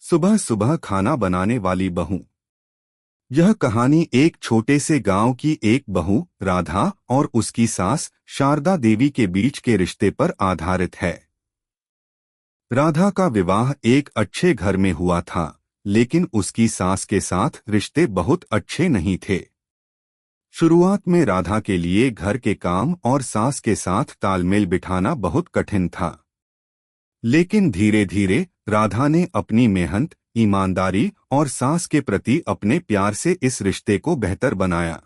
सुबह सुबह खाना बनाने वाली बहू। यह कहानी एक छोटे से गांव की एक बहू राधा और उसकी सास शारदा देवी के बीच के रिश्ते पर आधारित है। राधा का विवाह एक अच्छे घर में हुआ था, लेकिन उसकी सास के साथ रिश्ते बहुत अच्छे नहीं थे। शुरुआत में राधा के लिए घर के काम और सास के साथ तालमेल बिठाना बहुत कठिन था, लेकिन धीरे धीरे राधा ने अपनी मेहनत, ईमानदारी और सास के प्रति अपने प्यार से इस रिश्ते को बेहतर बनाया।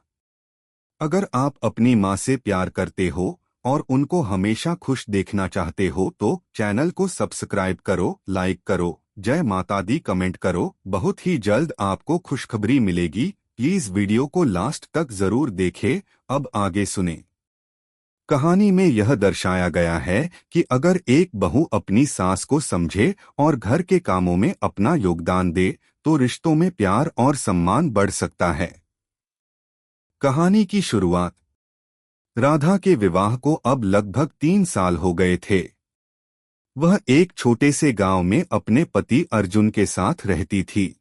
अगर आप अपनी माँ से प्यार करते हो और उनको हमेशा खुश देखना चाहते हो तो चैनल को सब्सक्राइब करो, लाइक करो, जय माता दी कमेंट करो। बहुत ही जल्द आपको खुशखबरी मिलेगी। प्लीज वीडियो को लास्ट तक जरूर देखें। अब आगे सुने। कहानी में यह दर्शाया गया है कि अगर एक बहू अपनी सास को समझे और घर के कामों में अपना योगदान दे तो रिश्तों में प्यार और सम्मान बढ़ सकता है। कहानी की शुरुआत। राधा के विवाह को अब लगभग 3 साल हो गए थे। वह एक छोटे से गांव में अपने पति अर्जुन के साथ रहती थी।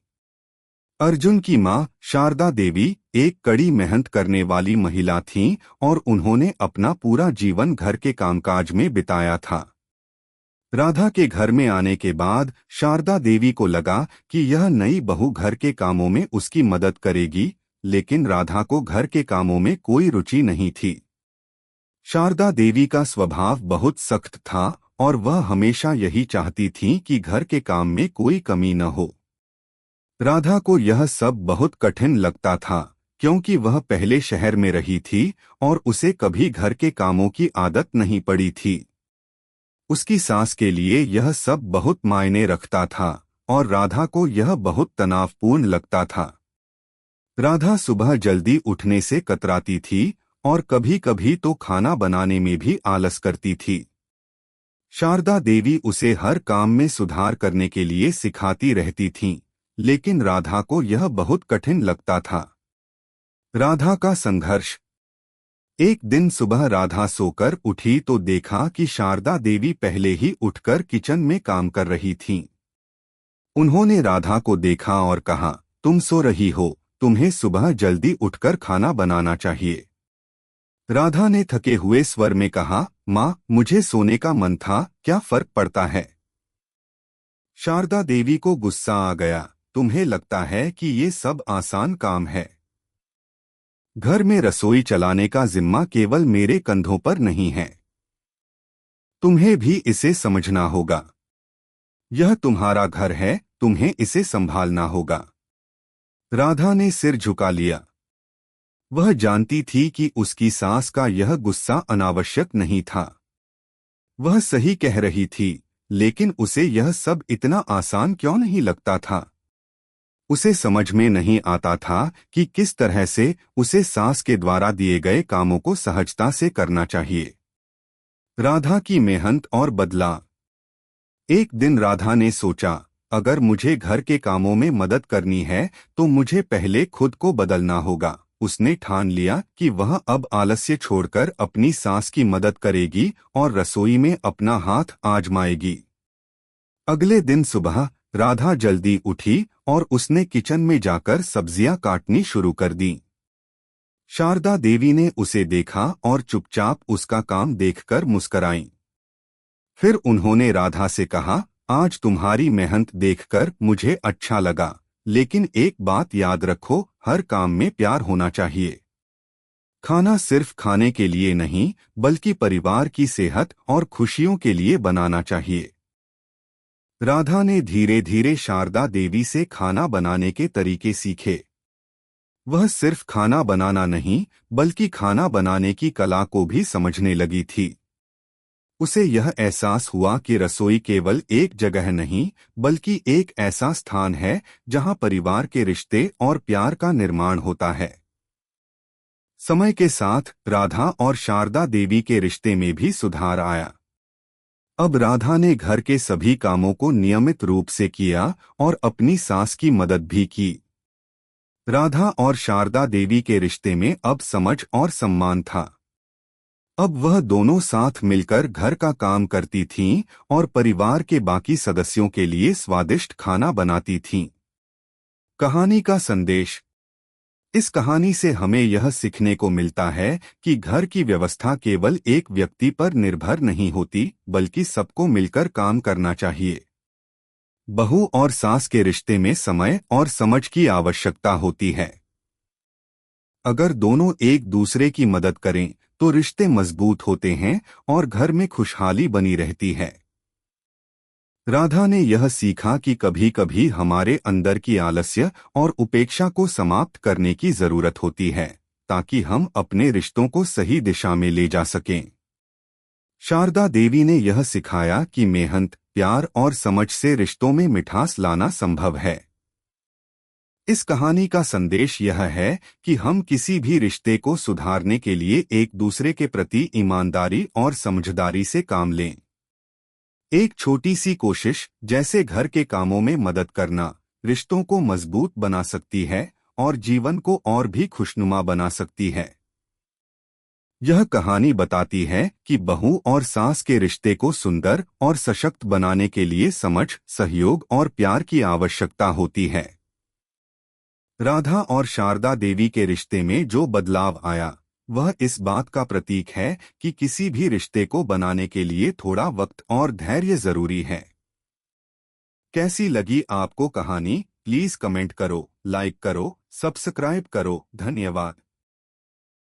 अर्जुन की मां शारदा देवी एक कड़ी मेहनत करने वाली महिला थीं और उन्होंने अपना पूरा जीवन घर के कामकाज में बिताया था। राधा के घर में आने के बाद शारदा देवी को लगा कि यह नई बहू घर के कामों में उसकी मदद करेगी, लेकिन राधा को घर के कामों में कोई रुचि नहीं थी। शारदा देवी का स्वभाव बहुत सख्त था और वह हमेशा यही चाहती थीं कि घर के काम में कोई कमी न हो। राधा को यह सब बहुत कठिन लगता था, क्योंकि वह पहले शहर में रही थी और उसे कभी घर के कामों की आदत नहीं पड़ी थी। उसकी सास के लिए यह सब बहुत मायने रखता था और राधा को यह बहुत तनावपूर्ण लगता था। राधा सुबह जल्दी उठने से कतराती थी और कभी-कभी तो खाना बनाने में भी आलस करती थी। शारदा देवी उसे हर काम में सुधार करने के लिए सिखाती रहती थीं, लेकिन राधा को यह बहुत कठिन लगता था। राधा का संघर्ष। एक दिन सुबह राधा सोकर उठी तो देखा कि शारदा देवी पहले ही उठकर किचन में काम कर रही थीं। उन्होंने राधा को देखा और कहा, तुम सो रही हो, तुम्हें सुबह जल्दी उठकर खाना बनाना चाहिए। राधा ने थके हुए स्वर में कहा, माँ, मुझे सोने का मन था, क्या फर्क पड़ता है? शारदा देवी को गुस्सा आ गया, तुम्हें लगता है कि ये सब आसान काम है? घर में रसोई चलाने का जिम्मा केवल मेरे कंधों पर नहीं है। तुम्हें भी इसे समझना होगा। यह तुम्हारा घर है, तुम्हें इसे संभालना होगा। राधा ने सिर झुका लिया। वह जानती थी कि उसकी सास का यह गुस्सा अनावश्यक नहीं था। वह सही कह रही थी, लेकिन उसे यह सब इतना आसान क्यों नहीं लगता था? उसे समझ में नहीं आता था कि किस तरह से उसे सास के द्वारा दिए गए कामों को सहजता से करना चाहिए। राधा की मेहनत और बदलाव। एक दिन राधा ने सोचा, अगर मुझे घर के कामों में मदद करनी है तो मुझे पहले खुद को बदलना होगा। उसने ठान लिया कि वह अब आलस्य छोड़कर अपनी सास की मदद करेगी और रसोई में अपना हाथ आजमाएगी। अगले दिन सुबह राधा जल्दी उठी और उसने किचन में जाकर सब्जियां काटनी शुरू कर दी। शारदा देवी ने उसे देखा और चुपचाप उसका काम देखकर मुस्कराईं। फिर उन्होंने राधा से कहा, आज तुम्हारी मेहनत देखकर मुझे अच्छा लगा, लेकिन एक बात याद रखो, हर काम में प्यार होना चाहिए। खाना सिर्फ खाने के लिए नहीं, बल्कि परिवार की सेहत और खुशियों के लिए बनाना चाहिए। राधा ने धीरे धीरे शारदा देवी से खाना बनाने के तरीके सीखे। वह सिर्फ खाना बनाना नहीं, बल्कि खाना बनाने की कला को भी समझने लगी थी। उसे यह एहसास हुआ कि रसोई केवल एक जगह नहीं, बल्कि एक ऐसा स्थान है जहां परिवार के रिश्ते और प्यार का निर्माण होता है। समय के साथ राधा और शारदा देवी के रिश्ते में भी सुधार आया। अब राधा ने घर के सभी कामों को नियमित रूप से किया और अपनी सास की मदद भी की। राधा और शारदा देवी के रिश्ते में अब समझ और सम्मान था। अब वह दोनों साथ मिलकर घर का काम करती थीं और परिवार के बाकी सदस्यों के लिए स्वादिष्ट खाना बनाती थीं। कहानी का संदेश। इस कहानी से हमें यह सीखने को मिलता है कि घर की व्यवस्था केवल एक व्यक्ति पर निर्भर नहीं होती, बल्कि सबको मिलकर काम करना चाहिए। बहू और सास के रिश्ते में समय और समझ की आवश्यकता होती है। अगर दोनों एक दूसरे की मदद करें तो रिश्ते मजबूत होते हैं और घर में खुशहाली बनी रहती है। राधा ने यह सीखा कि कभी कभी हमारे अंदर की आलस्य और उपेक्षा को समाप्त करने की जरूरत होती है, ताकि हम अपने रिश्तों को सही दिशा में ले जा सकें। शारदा देवी ने यह सिखाया कि मेहनत, प्यार और समझ से रिश्तों में मिठास लाना संभव है। इस कहानी का संदेश यह है कि हम किसी भी रिश्ते को सुधारने के लिए एक दूसरे के प्रति ईमानदारी और समझदारी से काम लें। एक छोटी सी कोशिश, जैसे घर के कामों में मदद करना, रिश्तों को मजबूत बना सकती है और जीवन को और भी खुशनुमा बना सकती है। यह कहानी बताती है कि बहू और सास के रिश्ते को सुंदर और सशक्त बनाने के लिए समझ, सहयोग और प्यार की आवश्यकता होती है। राधा और शारदा देवी के रिश्ते में जो बदलाव आया, वह इस बात का प्रतीक है कि किसी भी रिश्ते को बनाने के लिए थोड़ा वक्त और धैर्य जरूरी है। कैसी लगी आपको कहानी? प्लीज कमेंट करो, लाइक करो, सब्सक्राइब करो। धन्यवाद।